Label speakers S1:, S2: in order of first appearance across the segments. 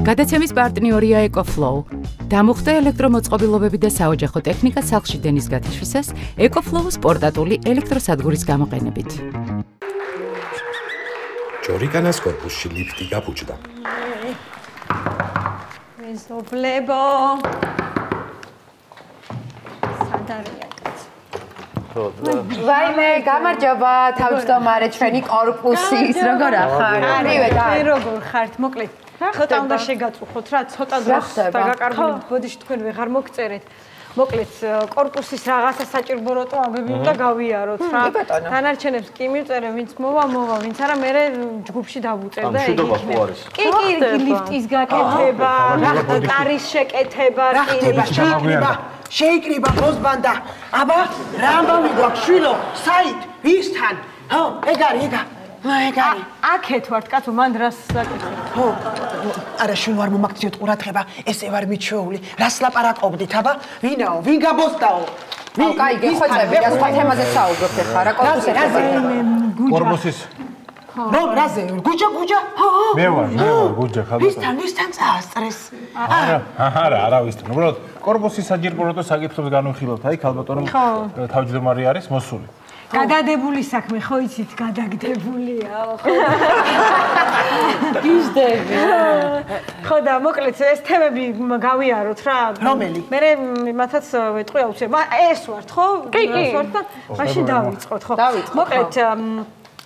S1: გადაცემის პარტნიორია EcoFlow. დამუხტე ელექტრომოწყობილობები და საოჯახო ტექნიკა სახლში დენის გათიშვისას EcoFlow-ს პორტატული ელექტროსადგურის გამოყენებით.
S2: ჯორიკანას კორპუსში ლიფტი გაფუჭდა.
S3: მეზობლებო. სადარია კაცი.
S4: ვაიმე, გამარჯობა, თავმჯდომარე ჩვენი კორპუსის, როგორ ახარ?
S3: მე როგორ ხართ, მოკლედ. ცოტა უნდა შეგაწუხოთ რა, ცოტა დროს დაგაკარგული ბოდიში თქვენ ვეღარ მოგწერეთ. მოკლედ, კორპუსის რაღაცა საჭირო როტოამები უნდა გავიაროთ რა. დანარჩენებს კი მივწერე, ვინც მოვა, ვინც არა, მე ჯგუფში დავუწერ და ეგ იქნება. კი, ლიფტის გაკეთება, კარის შეკეთება,
S5: შეიკრიბა ბოსბანდა. აბა, რა ამბავი გვაქვს, შვილო, საით, ვისთან? ხო, ეგ არის.
S3: აქეთ ვართ, კაცო, მან რას საკეთებ?
S5: ხო. არა, შვილო, არ მომაქციოთ ყურადღება, ესე ვარ მიჩვეული. რას ლაპარაკობდით, აბა? ვინაო, ვინ გაბოსტაო?
S4: აუ, კაი, გეხვეწები და სხვა თემაზე საუბრობთ ახლა, რა კორპუსზე?
S6: კორპუსის.
S5: რო, რაზე? გუჯა?
S6: მე ვარ, გუჯა, ხალხო.
S5: ვისთან წაასწრეს?
S6: არავისთან. უბრალოდ კორპუსის საჯირპოროტო საკითხებს განვიხილავთ, აი, ქალბატონო თავმჯდომარე არის მოსული.
S3: გადადებული საქმე, ხო იცით, გადაგდებულია, ხო.
S4: გიჟდები.
S3: ხო და მოკლედ ეს თემები გავიაროთ რა.
S5: რომელი?
S3: მე მათაც ვეტყვი აუცილებლად. ეს ვართ, ხო?
S4: კი.
S3: ვართ და მაშინ დავიწყოთ, ხო? მოკლედ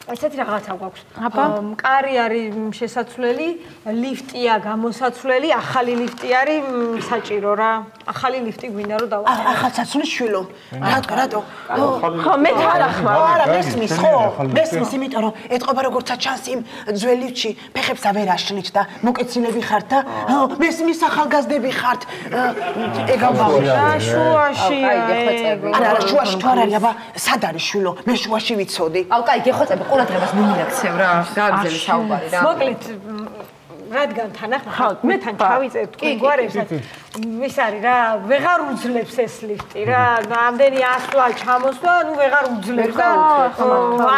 S3: ესეთი რაღაცა გვაქვს. მყარი არის შესაძლებელი, ლიფტია გამოსაცვლელი, ახალი ლიფტი არის საჭირო რა. ახალი ლიფტი გვინდა რომ დავაყენო.
S5: ახალსაცვლის შვილო. რატო?
S4: ხო, მე თანახმავ.
S5: არა, მესმის, ხო? მესმის, იმიტომ რომ ეთყობა როგორცაც ჩანს იმ ძველ ლიფტში, ფეხებსა ვერ აშლით და მოკეცილები ხართ და მესმის ახალგაზრდები ხართ. ეგ ამბავი.
S3: შუაში.
S5: არა, შუაში თუ არ არის, აბა, სად არის შვილო? მე შუაში ვიცოდი.
S4: აუ, კაი, გეხვეწები, ყურადღებას მიმილაქცევ რა. გააგზავნე საუბარი რა.
S3: მოკლედ რადგან თანახმავთ, მე თან ჩავიწერ თქვენ გვარებს. ის არის რა, ვეღარ უძლებს ეს ლიფტი რა. ამდენი ასვლა, ჩამოსვლა, ნუ ვეღარ უძლებს და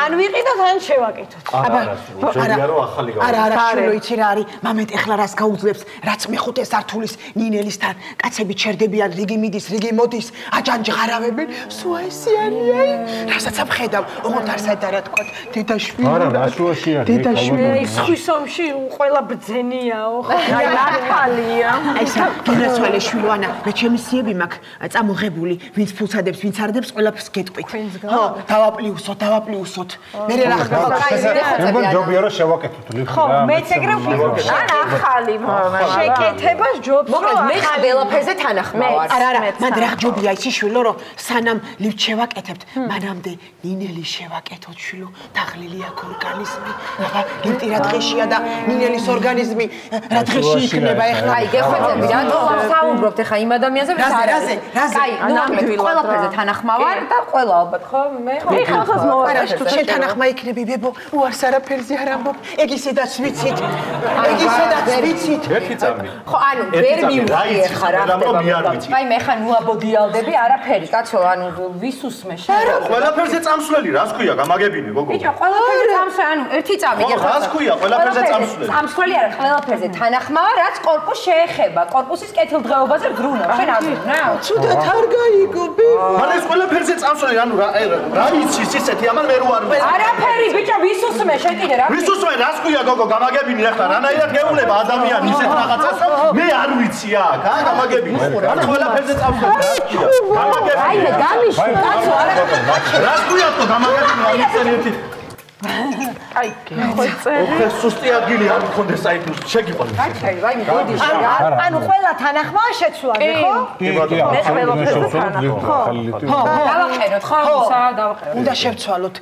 S3: ან ვიყიდოთ, ან შევაკეთოთ.
S5: არა, შვილო, იცი რა არის? მამეთ ეხლა რას გაუძლებს? რაც მეხუთე სართულის ნინელისთან კაცები ჩერდებიან, რიგი მიდის, რიგი მოდის, აჯანჯღარავებენ, სუა ესე არია. რასაც ამხედავ, ოღონდ არ საერთოდ რა თქვა, დედაშვილი.
S6: არა, შუაში არის.
S3: დედაშვილი, სხვისომში ყველა ბძენიაო, ხო?
S4: ახალია.
S5: ესა გენაცვალე შვილო, ანა, მე ჩემი სიები მაქვს წამოღებული, ვინც ფულსადებს, ვინც არდებს, ყველაფერს გეტყვით. ხო, დავაპლიუსოთ. მე რა ხდება?
S6: მეგონ ჯობია რომ შევაკეთოთ ლიფტი რა.
S3: ხო, მეც ეგრე ვფიქრობ.
S4: არა, ახალი
S3: შეკეთებას ჯობს რომ
S4: მოკლედ მე ყველაფერზე თანახმავარ.
S5: არა, მან რა ჯობია იცი შვილო, რომ სანამ ლიფტ შევაკეთებთ, მანამდე ნინელი შევაკეთოთ შვილო, დაღლილია ორგანიზმი. აბა, ლიფტი რა დღეშია და ნინელის ორგანიზმი რა დღეში იქნება ახლა?
S4: აი, გეხვეწები, რატო საუბრობთ ახლა იმ ადამიანზე, ვის არ არის? კაი, ნუ ყველაფერზე თანახმავარ და ყველა ალბათ ხო? მე ხალხს მოვარაშ თუ
S5: შენ თანახმა იქნები ბებო, უარს არაფერზე არ ამბობ. ეგ ისედაც ვიცით.
S6: ერთი წამი.
S4: ხო, ანუ ვერ მივხვდი ახლა რა ხდება. აი, მე ხან უაბოდიალდები არაფერი, კაცო, ანუ ვის უსმე შენ?
S7: ყველაფერზე წამსვლელი, რას ქვია, გამაგებინე, გოგო?
S4: ბიჭო, ყველაფერზე წამსვლელი, ანუ ერთი წამი
S7: ხო, რას ქვია, ყველაფერზე წამსვლელი?
S4: წამსვლელი არა, ყველაფერზე თანახმავა, რაც კორპუსს შეეხება, კორპუსის კეთილდღეობაზე ბრუნავ, შენ აზრობ?
S5: ცუდად არ გაიგო, ბებო.
S7: მაგრამ ეს ყველაფერზე წამსვლელი, ანუ რა იცის ისეთი, ამან მე რო არ ვარ.
S4: არაფერი, ბიჭო, ვის უსმე, შენ კიდე რა?
S7: ვის უსმე, რას ქვია, გოგო, გამაგებინე ახლა, რანაირად გეუბნება ადამიანი ისეთ რაღაცას, რომ მე არ ვიცი აქ, გამაგებინე. არ ყველაფერზე წამსვლელი, რა ქვია? გამაგებინე.
S4: აი, მე გამიშვი, კაცო, არა.
S7: რას ქვია, გამაგებინე, არ იცი ერთი.
S4: აი, გეხვეწები.
S7: ოხე სუსტი ადგილი არ მქონდეს აი თუ შეგიყვანე.
S4: კაი, ვაიმე, გოდიშ რა.
S3: ანუ ყველა თანახმაა შეცვლაზე, ხო?
S6: კი, მე ყველაფერზე თანახმავ.
S4: ხო, დავაყენოთ, ხო? დავაყენოთ.
S5: უნდა შევცვალოთ,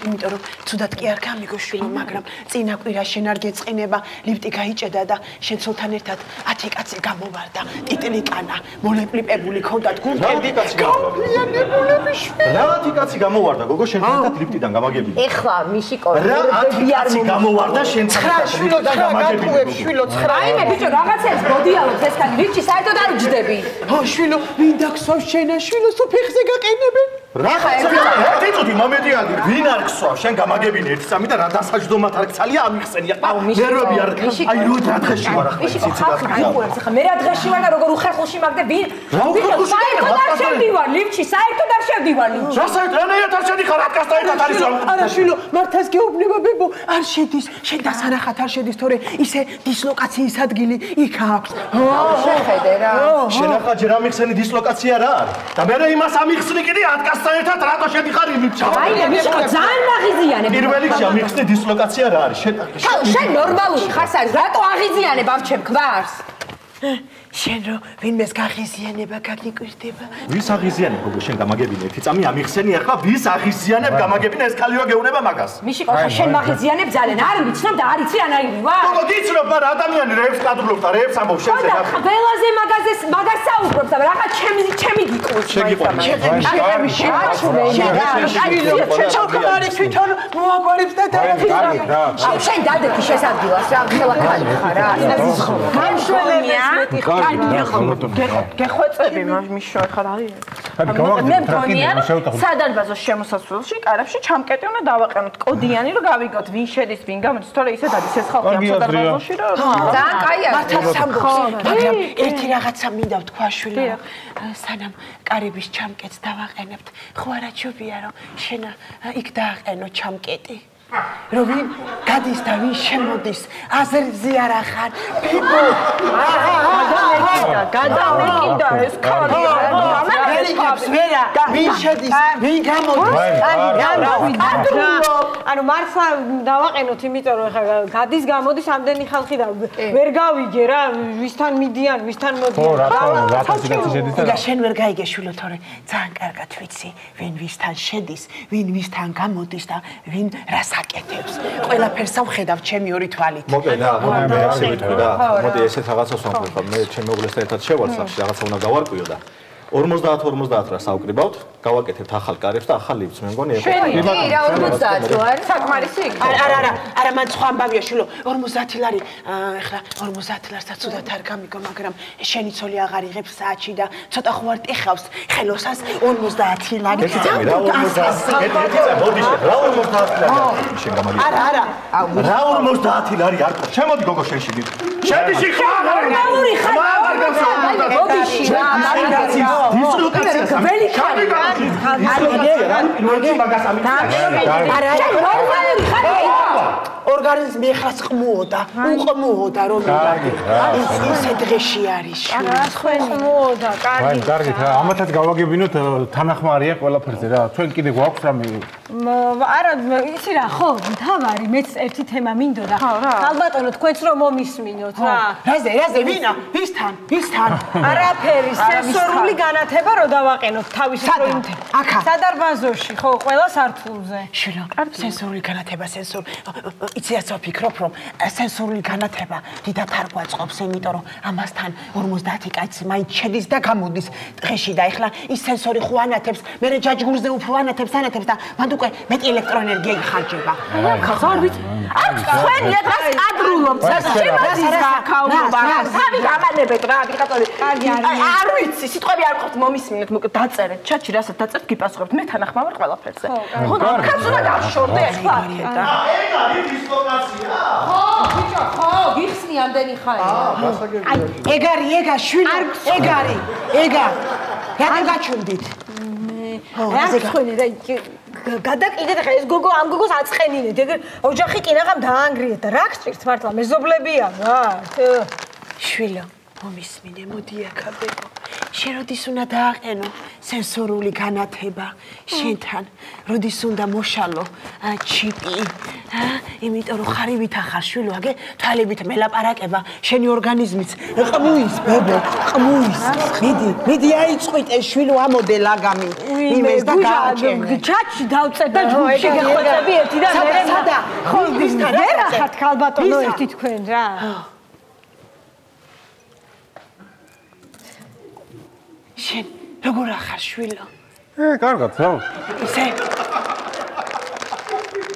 S5: იმიტომ რომ ცუდად კი არ გამიგო შვილო, მაგრამ წინა კვირა შენ არ გეწყინება, ლიფტი გაიჭედა და შენ ცოლთან ერთად 10 კაცი გამოვარდა, ტიტლიკანა, მოლეპლიპებული ქონდათ გულთები, გამლიანებულები შვილო.
S7: რა 10 კაცი გამოვარდა, გოგო, შენ ერთად ლიფტიდან გამაგებინე.
S4: ეხლა მიშიკო
S7: რა 10 კაცი გამოვარდა შენ
S5: 9 შვილოდან გამაგებინე. შვილო 9.
S4: აიმე ბიჭო, რაღაცებს მოდიალობთ ეს კაცი, ლიფტში საერთოდ არ ვჯდები.
S5: შვილო, ვინ დაგსვავს შენა შვილო, სოფეხზე გაყენებენ.
S7: რა ხა მომედიადი, ვინ არ გსვავ? შენ გამაგებინე 1-3 და რა დასაჯდომად არ გცალია ამიხსენი. ნერვები არ. აი რო რა დღეში ვარ ახლა იცი რა.
S4: ხა მე რა დღეში ვარ და როგორ უხერხულში მაგდე ვინ? საერთოდ არ შევდივარ ლიფტში, საერთოდ არ შევდივარ ლიფტში.
S7: რა საერთოდ რანაირად არ შედიხარ აკასტაერთან არის რა?
S5: არა შვილო, მართას გეუბნება ბებო, არ შედის. შენ დასანახად არ შედის, თორე ისე დისლოკაციის ადგილი იქ აქვს.
S4: შეხედე რა.
S7: შენ ახლა ჯერ ამიხსენი დისლოკაცია რა არის? და მე იმას ამიხსნი კიდე აკასტაერთან რატო შედიხარ ლიფტში?
S4: აი მიშკო ძალიან მაღიზიანებ.
S7: პირველ რიგში ამიხსნი დისლოკაცია რა არის?
S4: შენ ნორმალური ხარ არის, რატო აღიზიანებ ამ ჩემ გვარს?
S5: შენ რო ვინმეს გაღიზიანება გაგიკვირდება?
S7: ვის აღიზიანებ გოგო შენ გამაგებინე 1 წამი ამიხსენი ახლა ვის აღიზიანებ გამაგებინე ეს ქალივა გეუნება მაგას?
S4: მიშიკო ხა შენ მაღიზიანებ ძალიან არ ვიცნობ და არ იცი რანაირი ვარ?
S7: გოგო გიცნობ მაგრამ ადამიანი რეებს კადრობს და რეებს ამბობს შენზე რა?
S4: ყველაზე მაგას საუბრობს და რაღაცა ჩემი გიყვეს.
S7: შეგიყვანე.
S5: შენ ჩავკმარი თვითონ მოაგვარებს და
S4: დაიხის. შენ დადექი შესაძლოა რა ხელა ხარ რა.
S5: გამშველებია.
S8: გეხვეწები მიშო ხარ არის. მე მგონია სადარბაზოს შემოსასვლელში კარებში ჩამკეტი უნდა დავაყენოთ კოდიანი რომ გავიგოთ ვინ შედის ვინ გამოდის თორე ისე დადის ეს ხალხი ამ სადარბაზოში რომ
S4: ძალიან კაია
S5: მაგრამ ერთი რაღაცა მინდა ვთქვა შვილი სანამ კარების ჩამკეტს დავაყენებთ ხო არა ჯობია რომ შენ იქ დააყენო ჩამკეტი რომ ვინ გადის და ვინ შემოდის აზერზე არ ახარ ბიბო
S8: გადამეკიდა ეს ქალი
S5: ვერა ვინ შედის ვინ გამოდის
S3: ანუ მართლა დავაყენოთ იმიტომ რომ ხა გადის გამოდის ამდენი ხალხი და ვერ გავიგე რა ვისთან მიდიან ვისთან მოდიან
S5: და შენ ვერ გაიგე შვილო თორე ძალიან კარგად ვიცი ვინ ვისთან შედის ვინ ვისთან გამოდის და ვინ რას აკეთებს ყველაფერს ავხედავ ჩემი ორი თვალით
S7: მოკლედ რა მე ასე ვიტყვი რა მოდი ესეთ რაღაცას ვამბობ მე ჩემ მოგლესთან ერთად შევარ სახში რაღაცა უნდა გავარკვიო და 50 რა საუკრიბავთ გავაკეთებთ ახალ კარებს და ახალ ლიფტს მე მგონი ეხლა
S4: შენ რა 50 რო არის საკმარისი
S5: არა მან სხვა ამბავია შვილო 50 ლარი ეხლა 50 ლარსაც ცუდად არ გამიგო მაგრამ შენი ცოლი აღარ იღებს საათში და ცოტა ხო არ ტეხავს ხელოსას 50 ლარი
S7: რა 50 მოდი რა 50 ლარი შენ გამაგიჟე
S5: არა
S7: რა 50 ლარი არ ყო შემოდი გოგო შენში შენში ხარ
S4: ნორმალური ხარ მოდიში რა
S5: დისლოკაცია
S4: ველი ხარ
S5: ორგანიზმი ეხლაც ყმუოდა, უყმუოდა რომ ისე დღეში არის.
S3: ყმუოდა, კარგი.
S6: კარგი, ამათაც გავაგებინოთ თანახმარია ყველაფერზე რა. ჩვენ კიდე გვაქვს რამე
S3: არა, იცი რა, ხო, თავარი, მეც ერთი თემა მინდოდა. ალბათონო, თქვენც რომ მომისმინოთ რა.
S5: რაზე, ვინა? ვისთან?
S3: არაფერი, სენსორული განათება რო დავაყენოთ თავის პროინტზე.
S5: აქა.
S3: სადარბაზოში, ხო, ყველა სართულზე.
S5: შენ სენსორული განათება, იცი ასე ვფიქრობ, რომ სენსორული განათება დიდად არ გვაწყობს, იმიტომ რომ ამასთან 50 კაცი მაინც შედის და გამოდის დღეში და ეხლა ის სენსორი ხო ანათებს, მე ჯაჯგურზე უფრო ანათებს და მანდ უკვე მეტი ელექტროენერგია იხარჯება.
S8: ხალხ არ ვიცი. აქ თქვენი დღეს კადრულობთ. შემოდის საკაულობა. თავი გამანებეთ რა, ვიღატორი. არ ვიცი, სიტყვები არ ყოფთ მომისმინეთ, მოკლედ დაწერეთ. ჩატში რასაც დაწერთ, გიპასუხებთ. მე თანახმავარ ყველაფერზე. ხო, კაც უნდა გავშორდე ახლა.
S7: ეგ არის დისლოკაცია.
S4: ხო, ბიჭო, ხო, გიხსნი ამდენი ხანი.
S5: აი, ეგა შვილი, ეგა. რატომ გაჩვენდით?
S3: რა თქვენი და გადაკიდეთ ხა ეს გოგო ამ გოგოს აწყენინეთ ეგ ოჯახი კი რაღაცა დაანგრიეთ და რა გწირთ მართლა მეზობლებია რა
S5: შვილო მომისმინე მოდი აქა ბებო შენ როდის უნდა დააყენო სენსორული განათება შენთან როდის უნდა მოშალო ჩიპი იმიტომ რომ ხარივით ახარ შვილო აგე თვალებით მელაპარაკება შენი ორგანიზმიც ყმუის ბებო ყმუის მიდი აიწყვიტე შვილო ამოდე ლაგამი იმეს და გააჩენ
S3: ჩატში დავწერ და ჯგუფში გეხვეწები ერთი და მე სადა ხო ვისთან რა ხართ ქალბატონო ერთი თქვენ რა
S5: შენ როგორ ახარ შვილო?
S6: კარგად, რა.
S5: ისე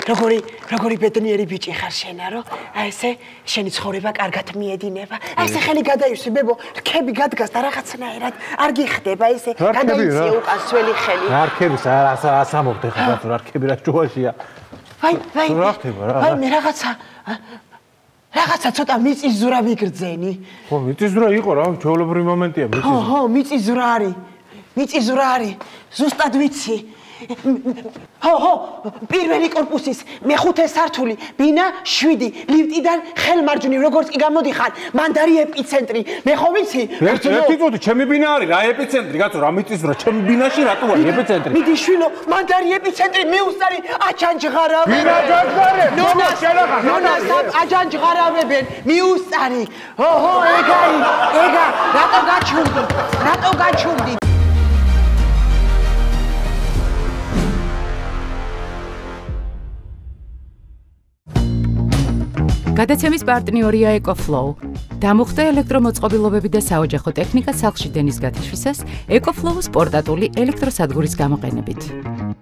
S5: როგორი ბედნიერი ბიჭი ხარ შენა, რომ აი ესე შენი ცხოვრება კარგად მიედინება. აი ესე ხელი გადაივსე, ბებო, რქები გადგას და რაღაცნაირად არ გიხდება ესე. გადაიცე უკან სველი ხელი.
S6: რა რქები, ასე ამობდე ხარ, რა რქები რა ჯუაშია.
S5: ვაი, მე რაღაცა ცოტა მიწისძვრა ვიგრძენი.
S6: ხო, მიწისძვრა იყო რა, ჩვეულებრივი მომენტია მიწისძვრა.
S5: ხო, მიწისძვრა არის. მიწისძვრა არის. ზუსტად ვიცი. ხო, პირველი კორპუსის მეხუთე სართული, ბინა 7, ლიფტიდან ხელმარჯვნივ, როგორც კი გამოდიხარ, მანდარი ეპიცენტრი. მე ხო ვიცი?
S6: ერთი წუთი, ჩემი ბინა არის, რა ეპიცენტრი, კაცო, რა მიწისძვრა, ჩემი ბინაში რატო არის ეპიცენტრი?
S5: მიდი შვილო, მანდარი ეპიცენტრი მიუსწარი აჯანჯღარავებენ.
S6: ბინა აჯანჯღარებ,
S5: ნონას აჯანჯღარავებენ, მიუსწარი. ხო, ეგა, რატო გაჩუმდი?
S1: გადაცემის პარტნიორია EcoFlow. დამუხტე ელექტრომოწყობილობები და საოჯახო ტექნიკა სახლში დენის გათიშვისას EcoFlow-ის პორტატული ელექტროსადგურის გამოყენებით.